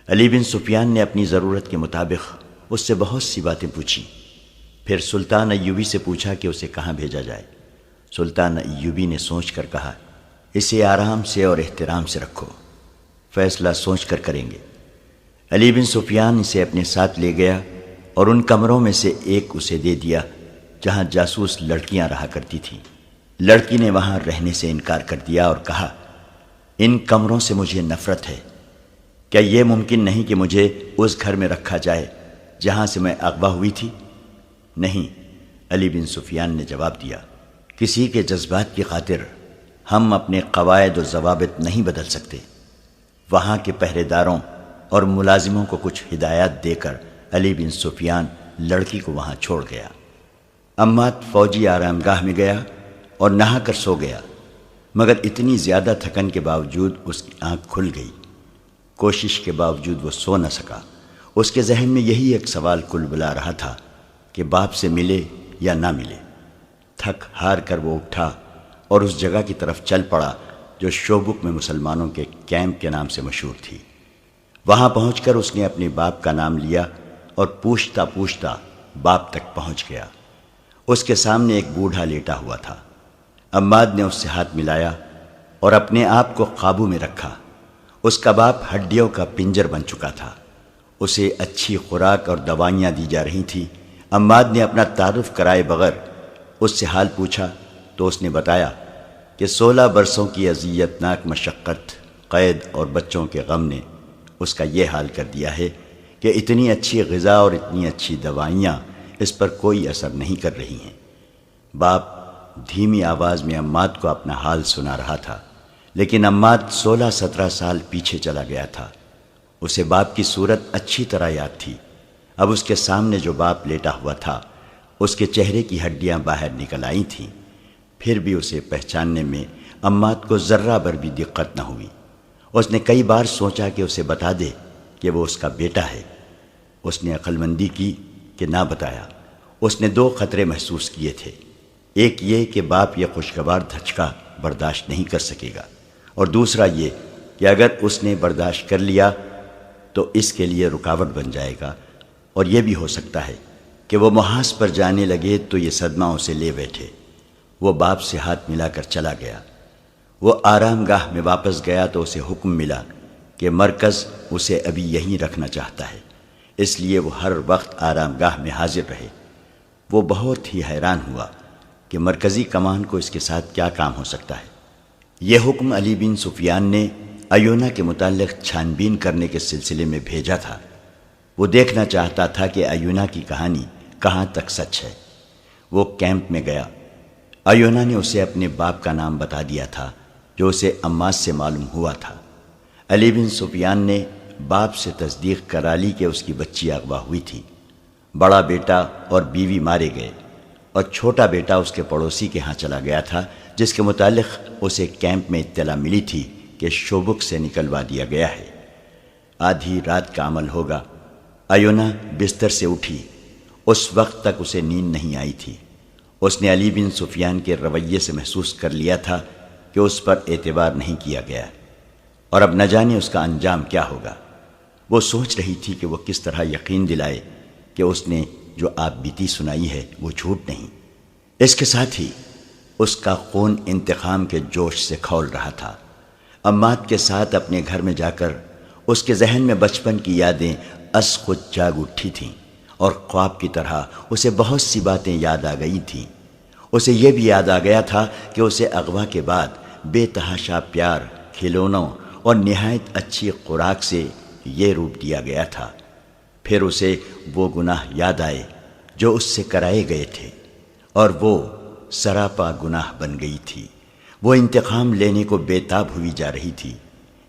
علی بن سفیان نے اپنی ضرورت کے مطابق اس سے بہت سی باتیں پوچھیں، پھر سلطان ایوبی سے پوچھا کہ اسے کہاں بھیجا جائے۔ سلطان ایوبی نے سوچ کر کہا، اسے آرام سے اور احترام سے رکھو، فیصلہ سوچ کر کریں گے۔ علی بن سفیان اسے اپنے ساتھ لے گیا اور ان کمروں میں سے ایک اسے دے دیا جہاں جاسوس لڑکیاں رہا کرتی تھیں۔ لڑکی نے وہاں رہنے سے انکار کر دیا اور کہا، ان کمروں سے مجھے نفرت ہے۔ کیا یہ ممکن نہیں کہ مجھے اس گھر میں رکھا جائے جہاں سے میں اغوا ہوئی تھی؟ نہیں، علی بن سفیان نے جواب دیا، کسی کے جذبات کی خاطر ہم اپنے قواعد و ضوابط نہیں بدل سکتے۔ وہاں کے پہرے داروں اور ملازموں کو کچھ ہدایات دے کر علی بن سفیان لڑکی کو وہاں چھوڑ گیا۔ عمات فوجی آرام گاہ میں گیا اور نہا کر سو گیا، مگر اتنی زیادہ تھکن کے باوجود اس کی آنکھ کھل گئی۔ کوشش کے باوجود وہ سو نہ سکا۔ اس کے ذہن میں یہی ایک سوال کل بلا رہا تھا کہ باپ سے ملے یا نہ ملے۔ تھک ہار کر وہ اٹھا اور اس جگہ کی طرف چل پڑا جو شوبک میں مسلمانوں کے کیمپ کے نام سے مشہور تھی۔ وہاں پہنچ کر اس نے اپنے باپ کا نام لیا اور پوچھتا پوچھتا باپ تک پہنچ گیا۔ اس کے سامنے ایک بوڑھا لیٹا ہوا تھا۔ عماد نے اس سے ہاتھ ملایا اور اپنے آپ کو قابو میں رکھا۔ اس کا باپ ہڈیوں کا پنجر بن چکا تھا۔ اسے اچھی خوراک اور دوائیاں دی جا رہی تھیں۔ عماد نے اپنا تعارف کرائے بغیر اس سے حال پوچھا تو اس نے بتایا کہ 16 برسوں کی اذیت ناک مشقت، قید اور بچوں کے غم نے اس کا یہ حال کر دیا ہے کہ اتنی اچھی غذا اور اتنی اچھی دوائیاں اس پر کوئی اثر نہیں کر رہی ہیں۔ باپ دھیمی آواز میں عماد کو اپنا حال سنا رہا تھا، لیکن عماد 16-17 سال پیچھے چلا گیا تھا۔ اسے باپ کی صورت اچھی طرح یاد تھی۔ اب اس کے سامنے جو باپ لیٹا ہوا تھا، اس کے چہرے کی ہڈیاں باہر نکل آئی تھیں، پھر بھی اسے پہچاننے میں عماد کو ذرہ بھر بھی دقت نہ ہوئی۔ اس نے کئی بار سوچا کہ اسے بتا دے کہ وہ اس کا بیٹا ہے۔ اس نے عقل مندی کی کہ نہ بتایا۔ اس نے 2 خطرے محسوس کیے تھے، ایک یہ کہ باپ یہ خوشگوار دھچکا برداشت نہیں کر سکے گا، اور دوسرا یہ کہ اگر اس نے برداشت کر لیا تو اس کے لیے رکاوٹ بن جائے گا، اور یہ بھی ہو سکتا ہے کہ وہ محاذ پر جانے لگے تو یہ صدمہ اسے لے بیٹھے۔ وہ باپ سے ہاتھ ملا کر چلا گیا۔ وہ آرام گاہ میں واپس گیا تو اسے حکم ملا کہ مرکز اسے ابھی یہیں رکھنا چاہتا ہے، اس لیے وہ ہر وقت آرام گاہ میں حاضر رہے۔ وہ بہت ہی حیران ہوا کہ مرکزی کمان کو اس کے ساتھ کیا کام ہو سکتا ہے۔ یہ حکم علی بن سفیان نے ایونا کے متعلق چھان بین کرنے کے سلسلے میں بھیجا تھا۔ وہ دیکھنا چاہتا تھا کہ ایونا کی کہانی کہاں تک سچ ہے۔ وہ کیمپ میں گیا۔ ایونا نے اسے اپنے باپ کا نام بتا دیا تھا جو اسے عماد سے معلوم ہوا تھا۔ علی بن سفیان نے باپ سے تصدیق کرا لی کہ اس کی بچی اغوا ہوئی تھی۔ بڑا بیٹا اور بیوی مارے گئے، اور چھوٹا بیٹا اس کے پڑوسی کے ہاں چلا گیا تھا جس کے متعلق اسے کیمپ میں اطلاع ملی تھی کہ شوبک سے نکلوا دیا گیا ہے۔ آدھی رات کا عمل ہوگا۔ ایونا بستر سے اٹھی۔ اس وقت تک اسے نیند نہیں آئی تھی۔ اس نے علی بن سفیان کے رویے سے محسوس کر لیا تھا کہ اس پر اعتبار نہیں کیا گیا، اور اب نہ جانے اس کا انجام کیا ہوگا۔ وہ سوچ رہی تھی کہ وہ کس طرح یقین دلائے کہ اس نے جو آپ بیتی سنائی ہے وہ جھوٹ نہیں۔ اس کے ساتھ ہی اس کا خون انتقام کے جوش سے کھول رہا تھا۔ عماد کے ساتھ اپنے گھر میں جا کر اس کے ذہن میں بچپن کی یادیں از خود جاگ اٹھی تھیں، اور خواب کی طرح اسے بہت سی باتیں یاد آ گئی تھیں۔ اسے یہ بھی یاد آ گیا تھا کہ اسے اغوا کے بعد بے تحاشا پیار، کھلونوں اور نہایت اچھی خوراک سے یہ روپ دیا گیا تھا۔ پھر اسے وہ گناہ یاد آئے جو اس سے کرائے گئے تھے، اور وہ سراپا گناہ بن گئی تھی۔ وہ انتقام لینے کو بے تاب ہوئی جا رہی تھی۔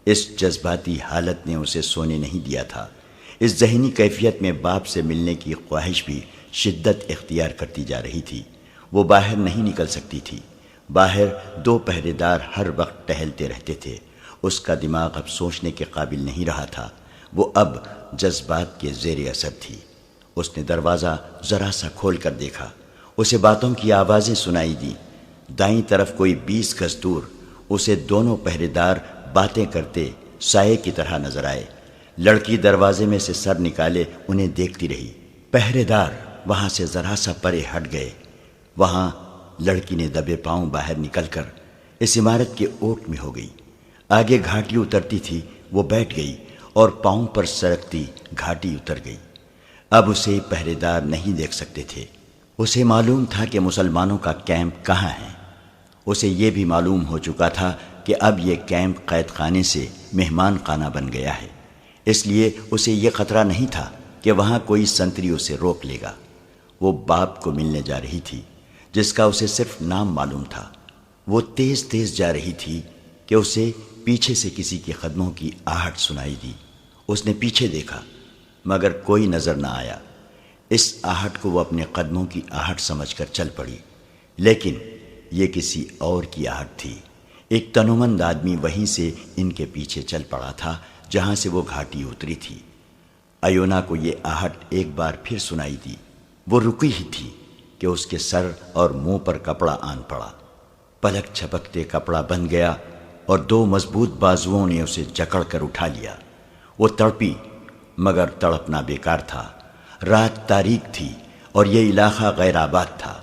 اس جذباتی حالت نے اسے سونے نہیں دیا تھا۔ اس ذہنی کیفیت میں باپ سے ملنے کی خواہش بھی شدت اختیار کرتی جا رہی تھی۔ وہ باہر نہیں نکل سکتی تھی۔ باہر 2 پہرے دار ہر وقت ٹہلتے رہتے تھے۔ اس کا دماغ اب سوچنے کے قابل نہیں رہا تھا۔ وہ اب جذبات کے زیر اثر تھی۔ اس نے دروازہ ذرا سا کھول کر دیکھا۔ اسے باتوں کی آوازیں سنائی دیں۔ دائیں طرف کوئی 20 گز دور اسے دونوں پہرے دار باتیں کرتے سائے کی طرح نظر آئے۔ لڑکی دروازے میں سے سر نکالے انہیں دیکھتی رہی۔ پہرے دار وہاں سے ذرا سا پرے ہٹ گئے۔ وہاں لڑکی نے دبے پاؤں باہر نکل کر اس عمارت کے اوٹ میں ہو گئی۔ آگے گھاٹی اترتی تھی، وہ بیٹھ گئی اور پاؤں پر سرکتی گھاٹی اتر گئی۔ اب اسے پہرے دار نہیں دیکھ سکتے تھے۔ اسے معلوم تھا کہ مسلمانوں کا کیمپ کہاں ہے۔ اسے یہ بھی معلوم ہو چکا تھا کہ اب یہ کیمپ قید خانے سے مہمان خانہ بن گیا ہے۔ اس لیے اسے یہ خطرہ نہیں تھا کہ وہاں کوئی سنتری اسے روک لے گا۔ وہ باپ کو ملنے جا رہی تھی جس کا اسے صرف نام معلوم تھا۔ وہ تیز تیز جا رہی تھی کہ اسے پیچھے سے کسی کے قدموں کی آہٹ سنائی دی۔ اس نے پیچھے دیکھا مگر کوئی نظر نہ آیا۔ اس آہٹ کو وہ اپنے قدموں کی آہٹ سمجھ کر چل پڑی، لیکن یہ کسی اور کی آہٹ تھی۔ ایک تنومند آدمی وہیں سے ان کے پیچھے چل پڑا تھا جہاں سے وہ گھاٹی اتری تھی۔ ایونا کو یہ آہٹ ایک بار پھر سنائی دی۔ وہ رکی ہی تھی کہ اس کے سر اور منہ پر کپڑا آن پڑا۔ پلک چھپکتے کپڑا بند گیا اور 2 مضبوط بازوؤں نے اسے جکڑ کر اٹھا لیا۔ وہ تڑپی مگر تڑپنا بیکار تھا۔ رات تاریک تھی اور یہ علاقہ غیر آباد تھا۔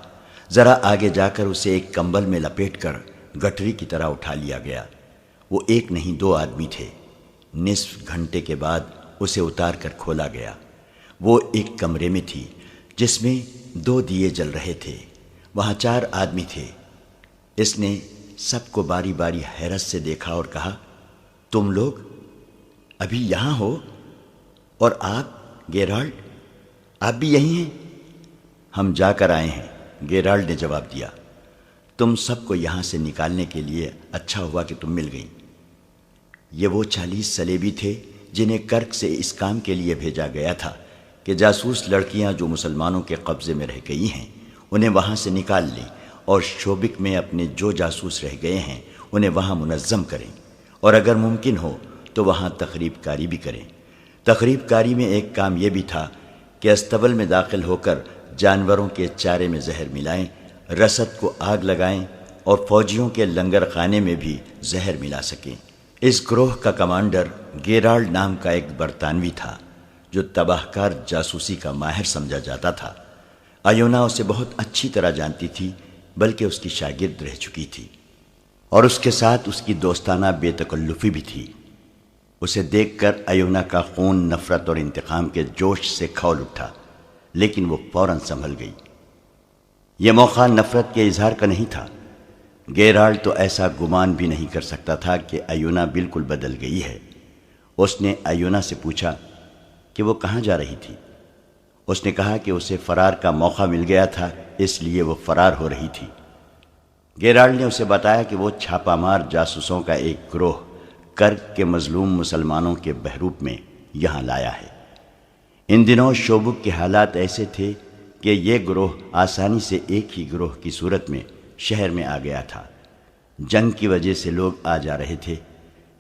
ذرا آگے جا کر اسے ایک کمبل میں لپیٹ کر گٹری کی طرح اٹھا لیا گیا۔ وہ ایک نہیں 2 آدمی تھے۔ نصف گھنٹے کے بعد اسے اتار کر کھولا گیا۔ وہ ایک کمرے میں تھی جس میں 2 دیے جل رہے تھے۔ وہاں 4 آدمی تھے۔ اس نے سب کو باری باری حیرت سے دیکھا اور کہا، تم لوگ ابھی یہاں ہو؟ اور آپ گیرالڈ، آپ بھی یہیں ہیں؟ ہم جا کر آئے ہیں، گیرالڈ نے جواب دیا۔ تم سب کو یہاں سے نکالنے کے لیے اچھا ہوا کہ تم مل گئیں۔ یہ وہ 40 صلیبی تھے جنہیں کرک سے اس کام کے لیے بھیجا گیا تھا کہ جاسوس لڑکیاں جو مسلمانوں کے قبضے میں رہ گئی ہیں انہیں وہاں سے نکال لیں، اور شوبک میں اپنے جو جاسوس رہ گئے ہیں انہیں وہاں منظم کریں، اور اگر ممکن ہو تو وہاں تخریب کاری بھی کریں۔ تخریب کاری میں ایک کام یہ بھی تھا کہ استبل میں داخل ہو کر جانوروں کے چارے میں زہر ملائیں، رسد کو آگ لگائیں اور فوجیوں کے لنگر خانے میں بھی زہر ملا سکیں۔ اس گروہ کا کمانڈر گیرالڈ نام کا ایک برطانوی تھا جو تباہ کار جاسوسی کا ماہر سمجھا جاتا تھا۔ ایونا اسے بہت اچھی طرح جانتی تھی، بلکہ اس کی شاگرد رہ چکی تھی، اور اس کے ساتھ اس کی دوستانہ بے تکلفی بھی تھی۔ اسے دیکھ کر ایونا کا خون نفرت اور انتقام کے جوش سے کھول اٹھا، لیکن وہ فوراً سنبھل گئی۔ یہ موقع نفرت کے اظہار کا نہیں تھا۔ گیرالڈ تو ایسا گمان بھی نہیں کر سکتا تھا کہ ایونا بالکل بدل گئی ہے۔ اس نے ایونا سے پوچھا کہ وہ کہاں جا رہی تھی۔ اس نے کہا کہ اسے فرار کا موقع مل گیا تھا، اس لیے وہ فرار ہو رہی تھی۔ گیرالڈ نے اسے بتایا کہ وہ چھاپہ مار جاسوسوں کا ایک گروہ کرک کے مظلوم مسلمانوں کے بحروپ میں یہاں لایا ہے۔ ان دنوں شوبک کے حالات ایسے تھے کہ یہ گروہ آسانی سے ایک ہی گروہ کی صورت میں شہر میں آ گیا تھا۔ جنگ کی وجہ سے لوگ آ جا رہے تھے۔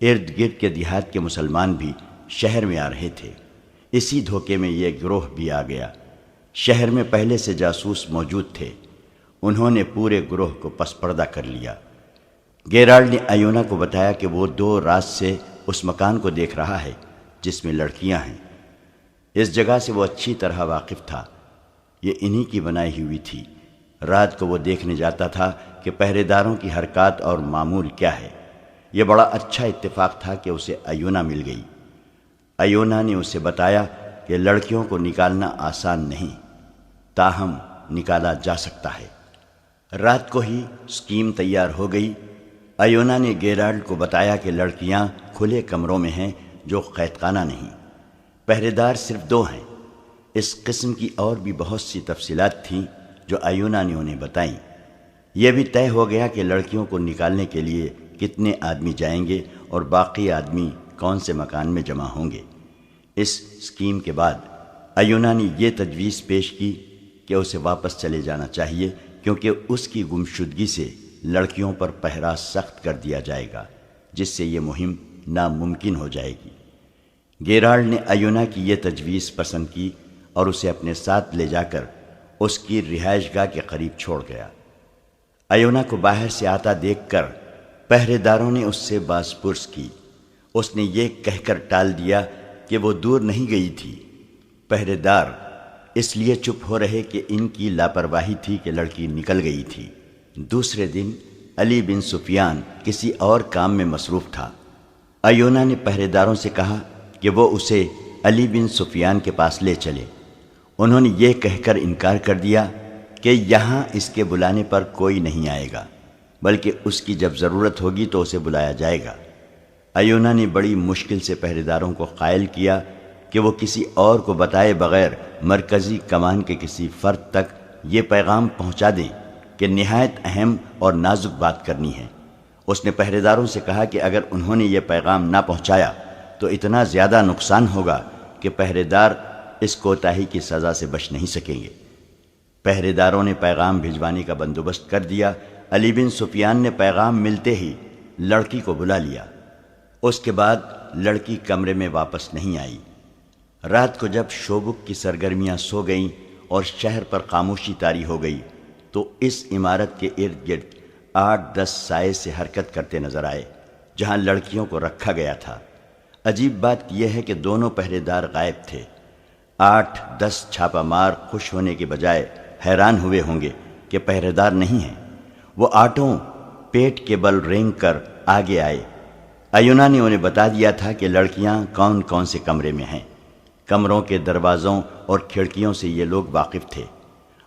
ارد گرد کے دیہات کے مسلمان بھی شہر میں آ رہے تھے۔ اسی دھوکے میں یہ گروہ بھی آ گیا۔ شہر میں پہلے سے جاسوس موجود تھے، انہوں نے پورے گروہ کو پس پردہ کر لیا۔ گیرالڈ نے ایونا کو بتایا کہ وہ 2 رات سے اس مکان کو دیکھ رہا ہے جس میں لڑکیاں ہیں۔ اس جگہ سے وہ اچھی طرح واقف تھا۔ یہ انہی کی بنائی ہوئی تھی۔ رات کو وہ دیکھنے جاتا تھا کہ پہرے داروں کی حرکات اور معمول کیا ہے۔ یہ بڑا اچھا اتفاق تھا کہ اسے ایونا مل گئی۔ ایونا نے اسے بتایا کہ لڑکیوں کو نکالنا آسان نہیں، تاہم نکالا جا سکتا ہے۔ رات کو ہی اسکیم تیار ہو گئی۔ ایونا نے گیرالڈ کو بتایا کہ لڑکیاں کھلے کمروں میں ہیں جو قید خانہ نہیں، پہرے دار صرف 2 ہیں۔ اس قسم کی اور بھی بہت سی تفصیلات تھیں جو ایونا نے انہیں بتائیں۔ یہ بھی طے ہو گیا کہ لڑکیوں کو نکالنے کے لیے کتنے آدمی جائیں گے اور باقی آدمی کون سے مکان میں جمع ہوں گے۔ اس اسکیم کے بعد ایونا نے یہ تجویز پیش کی کہ اسے واپس چلے جانا چاہیے، کیونکہ اس کی گمشدگی سے لڑکیوں پر پہرا سخت کر دیا جائے گا، جس سے یہ مہم ناممکن ہو جائے گی۔ گیرالڈ نے ایونا کی یہ تجویز پسند کی اور اسے اپنے ساتھ لے جا کر اس کی رہائش گاہ کے قریب چھوڑ گیا۔ ایونا کو باہر سے آتا دیکھ کر پہرے داروں نے اس سے باز پرس کی۔ اس نے یہ کہہ کر ٹال دیا کہ وہ دور نہیں گئی تھی۔ پہرے دار اس لیے چپ ہو رہے کہ ان کی لاپرواہی تھی کہ لڑکی نکل گئی تھی۔ دوسرے دن علی بن سفیان کسی اور کام میں مصروف تھا۔ ایونا نے پہرے داروں سے کہا کہ وہ اسے علی بن سفیان کے پاس لے چلے۔ انہوں نے یہ کہہ کر انکار کر دیا کہ یہاں اس کے بلانے پر کوئی نہیں آئے گا، بلکہ اس کی جب ضرورت ہوگی تو اسے بلایا جائے گا۔ ایونا نے بڑی مشکل سے پہرے داروں کو قائل کیا کہ وہ کسی اور کو بتائے بغیر مرکزی کمان کے کسی فرد تک یہ پیغام پہنچا دیں کہ نہایت اہم اور نازک بات کرنی ہے۔ اس نے پہرے داروں سے کہا کہ اگر انہوں نے یہ پیغام نہ پہنچایا تو اتنا زیادہ نقصان ہوگا کہ پہرے دار اس کوتاہی کی سزا سے بچ نہیں سکیں گے۔ پہرے داروں نے پیغام بھجوانے کا بندوبست کر دیا۔ علی بن سفیان نے پیغام ملتے ہی لڑکی کو بلا لیا۔ اس کے بعد لڑکی کمرے میں واپس نہیں آئی۔ رات کو جب شوبک کی سرگرمیاں سو گئیں اور شہر پر خاموشی طاری ہو گئی تو اس عمارت کے ارد گرد 8-10 سائے سے حرکت کرتے نظر آئے جہاں لڑکیوں کو رکھا گیا تھا۔ عجیب بات یہ ہے کہ دونوں پہرے دار غائب تھے۔ 8-10 چھاپہ مار خوش ہونے کے بجائے حیران ہوئے ہوں گے کہ پہرے دار نہیں ہیں۔ وہ آٹوں پیٹ کے بل رینگ کر آگے آئے۔ ایونا نے انہیں بتا دیا تھا کہ لڑکیاں کون کون سے کمرے میں ہیں۔ کمروں کے دروازوں اور کھڑکیوں سے یہ لوگ واقف تھے۔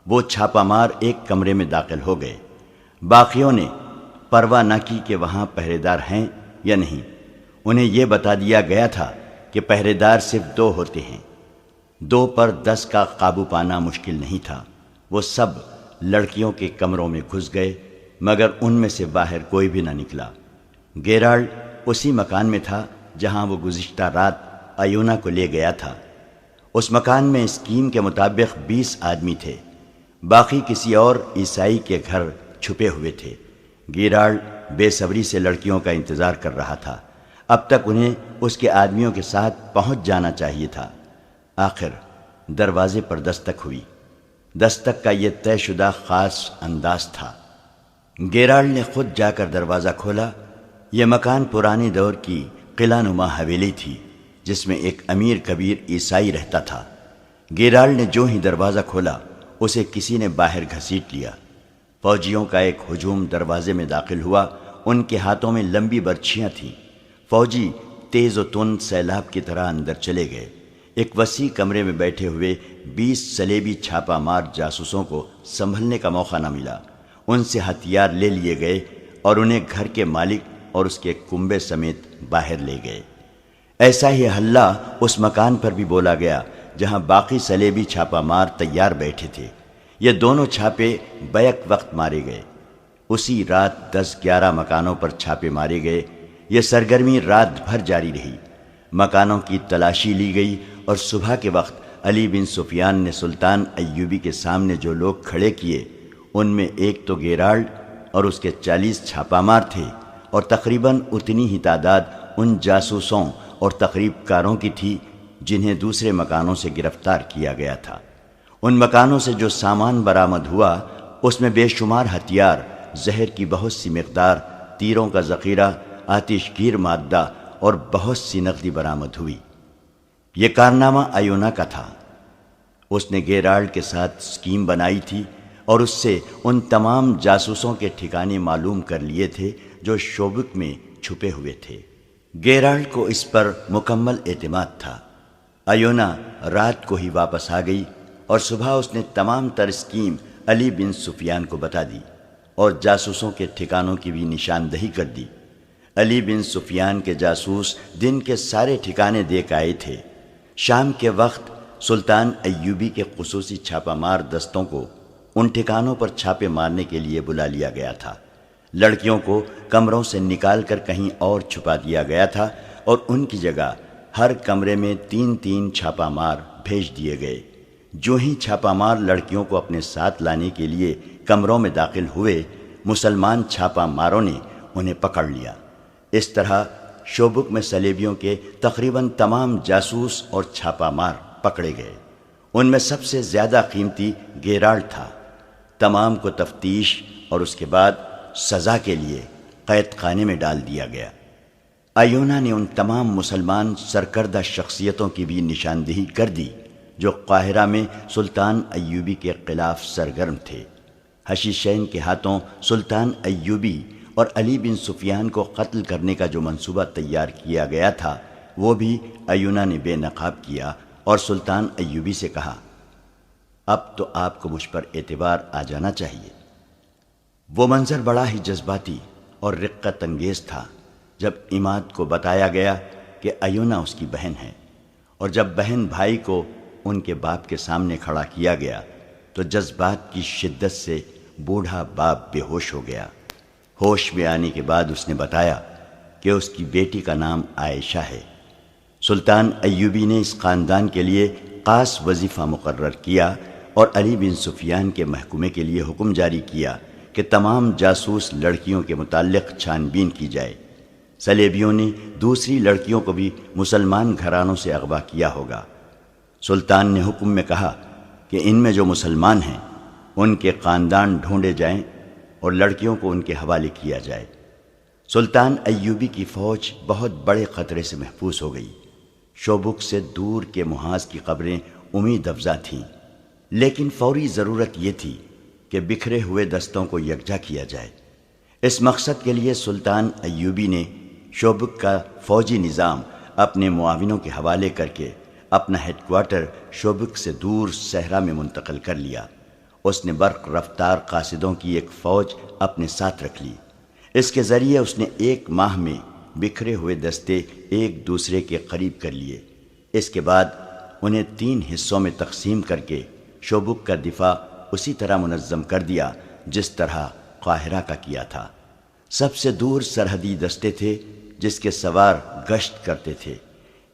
وہ چھاپہ مار ایک کمرے میں داخل ہو گئے۔ باقیوں نے پرواہ نہ کی کہ وہاں پہرے دار ہیں یا نہیں۔ انہیں یہ بتا دیا گیا تھا کہ پہرے دار صرف 2 ہوتے ہیں۔ 2 پر 10 کا قابو پانا مشکل نہیں تھا۔ وہ سب لڑکیوں کے کمروں میں گھس گئے، مگر ان میں سے باہر کوئی بھی نہ نکلا۔ گیرالڈ اسی مکان میں تھا جہاں وہ گزشتہ رات ایونا کو لے گیا تھا۔ اس مکان میں اسکیم کے مطابق 20 آدمی تھے، باقی کسی اور عیسائی کے گھر چھپے ہوئے تھے۔ گیرالڈ بے صبری سے لڑکیوں کا انتظار کر رہا تھا۔ اب تک انہیں اس کے آدمیوں کے ساتھ پہنچ جانا چاہیے تھا۔ آخر دروازے پر دستک ہوئی۔ دستک کا یہ طے شدہ خاص انداز تھا۔ گیرالڈ نے خود جا کر دروازہ کھولا۔ یہ مکان پرانے دور کی قلعہ نما حویلی تھی جس میں ایک امیر کبیر عیسائی رہتا تھا۔ گیرالڈ نے جو ہی دروازہ کھولا اسے کسی نے باہر گھسیٹ لیا۔ فوجیوں کا ایک ہجوم دروازے میں داخل ہوا۔ ان کے ہاتھوں میں لمبی برچھیاں تھیں۔ فوجی تیز و تند سیلاب کی طرح اندر چلے گئے۔ ایک وسیع کمرے میں بیٹھے ہوئے 20 صلیبی چھاپہ مار جاسوسوں کو سنبھلنے کا موقع نہ ملا۔ ان سے ہتھیار لے لیے گئے اور انہیں گھر کے مالک اور اس کے کنبے سمیت باہر لے گئے۔ ایسا ہی ہلہ اس مکان پر بھی بولا گیا جہاں باقی صلیبی چھاپہ مار تیار بیٹھے تھے۔ یہ دونوں چھاپے بیک وقت مارے گئے۔ اسی رات 10-11 مکانوں پر چھاپے مارے گئے۔ یہ سرگرمی رات بھر جاری رہی۔ مکانوں کی تلاشی لی گئی اور صبح کے وقت علی بن سفیان نے سلطان ایوبی کے سامنے جو لوگ کھڑے کیے ان میں ایک تو گیرالڈ اور اس کے 40 چھاپہ مار تھے، اور تقریباً اتنی ہی تعداد ان جاسوسوں اور تقریب کاروں کی تھی جنہیں دوسرے مکانوں سے گرفتار کیا گیا تھا۔ ان مکانوں سے جو سامان برآمد ہوا اس میں بے شمار ہتھیار، زہر کی بہت سی مقدار، تیروں کا ذخیرہ، آتش گیر مادہ اور بہت سی نقدی برآمد ہوئی۔ یہ کارنامہ ایونا کا تھا۔ اس نے گیرالڈ کے ساتھ اسکیم بنائی تھی اور اس سے ان تمام جاسوسوں کے ٹھکانے معلوم کر لیے تھے جو شوبک میں چھپے ہوئے تھے۔ گیرالڈ کو اس پر مکمل اعتماد تھا۔ ایونا رات کو ہی واپس آ گئی اور صبح اس نے تمام تر اسکیم علی بن سفیان کو بتا دی اور جاسوسوں کے ٹھکانوں کی بھی نشاندہی کر دی۔ علی بن سفیان کے جاسوس دن کے سارے ٹھکانے دیکھ آئے تھے۔ شام کے وقت سلطان ایوبی کے خصوصی چھاپہ مار دستوں کو ان ٹھکانوں پر چھاپے مارنے کے لیے بلا لیا گیا تھا۔ لڑکیوں کو کمروں سے نکال کر کہیں اور چھپا دیا گیا تھا اور ان کی جگہ ہر کمرے میں 3 چھاپہ مار بھیج دیے گئے۔ جو ہی چھاپہ مار لڑکیوں کو اپنے ساتھ لانے کے لیے کمروں میں داخل ہوئے، مسلمان چھاپہ ماروں نے انہیں پکڑ لیا۔ اس طرح شوبک میں صلیبیوں کے تقریباً تمام جاسوس اور چھاپہ مار پکڑے گئے۔ ان میں سب سے زیادہ قیمتی گیرالڈ تھا۔ تمام کو تفتیش اور اس کے بعد سزا کے لیے قید خانے میں ڈال دیا گیا۔ ایونا نے ان تمام مسلمان سرکردہ شخصیتوں کی بھی نشاندہی کر دی جو قاہرہ میں سلطان ایوبی کے خلاف سرگرم تھے۔ حشیشین کے ہاتھوں سلطان ایوبی اور علی بن سفیان کو قتل کرنے کا جو منصوبہ تیار کیا گیا تھا وہ بھی ایونا نے بے نقاب کیا اور سلطان ایوبی سے کہا، اب تو آپ کو مجھ پر اعتبار آ جانا چاہیے۔ وہ منظر بڑا ہی جذباتی اور رقت انگیز تھا جب عماد کو بتایا گیا کہ ایونا اس کی بہن ہے، اور جب بہن بھائی کو ان کے باپ کے سامنے کھڑا کیا گیا تو جذبات کی شدت سے بوڑھا باپ بے ہوش ہو گیا۔ ہوش میں آنے کے بعد اس نے بتایا کہ اس کی بیٹی کا نام عائشہ ہے۔ سلطان ایوبی نے اس خاندان کے لیے خاص وظیفہ مقرر کیا اور علی بن سفیان کے محکومے کے لیے حکم جاری کیا کہ تمام جاسوس لڑکیوں کے متعلق چھان بین کی جائے۔ صلیبیوں نے دوسری لڑکیوں کو بھی مسلمان گھرانوں سے اغوا کیا ہوگا۔ سلطان نے حکم میں کہا کہ ان میں جو مسلمان ہیں ان کے خاندان ڈھونڈے جائیں اور لڑکیوں کو ان کے حوالے کیا جائے۔ سلطان ایوبی کی فوج بہت بڑے خطرے سے محفوظ ہو گئی۔ شوبک سے دور کے محاذ کی قبریں امید افزا تھیں، لیکن فوری ضرورت یہ تھی کہ بکھرے ہوئے دستوں کو یکجا کیا جائے۔ اس مقصد کے لیے سلطان ایوبی نے شوبک کا فوجی نظام اپنے معاونوں کے حوالے کر کے اپنا ہیڈ کوارٹر شوبک سے دور صحرا میں منتقل کر لیا۔ اس نے برق رفتار قاصدوں کی ایک فوج اپنے ساتھ رکھ لی۔ اس کے ذریعے اس نے 1 ماہ میں بکھرے ہوئے دستے ایک دوسرے کے قریب کر لیے۔ اس کے بعد انہیں 3 حصوں میں تقسیم کر کے شوبک کا دفاع اسی طرح منظم کر دیا جس طرح قاہرہ کا کیا تھا۔ سب سے دور سرحدی دستے تھے جس کے سوار گشت کرتے تھے۔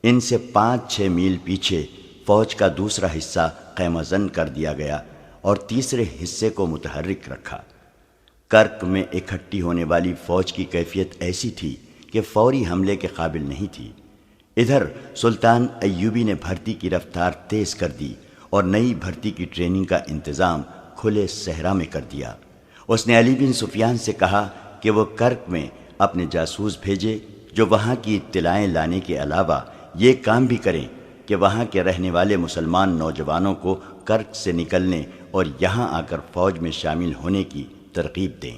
ان سے 5-6 میل پیچھے فوج کا دوسرا حصہ خیمہ زن کر دیا گیا اور تیسرے حصے کو متحرک رکھا۔ کرک میں اکٹھی ہونے والی فوج کی کیفیت ایسی تھی کہ فوری حملے کے قابل نہیں تھی۔ ادھر سلطان ایوبی نے بھرتی کی رفتار تیز کر دی اور نئی بھرتی کی ٹریننگ کا انتظام کھلے صحرا میں کر دیا۔ اس نے علی بن سفیان سے کہا کہ وہ کرک میں اپنے جاسوس بھیجے جو وہاں کی اطلاعیں لانے کے علاوہ یہ کام بھی کریں کہ وہاں کے رہنے والے مسلمان نوجوانوں کو کرک سے نکلنے اور یہاں آ کر فوج میں شامل ہونے کی ترغیب دیں۔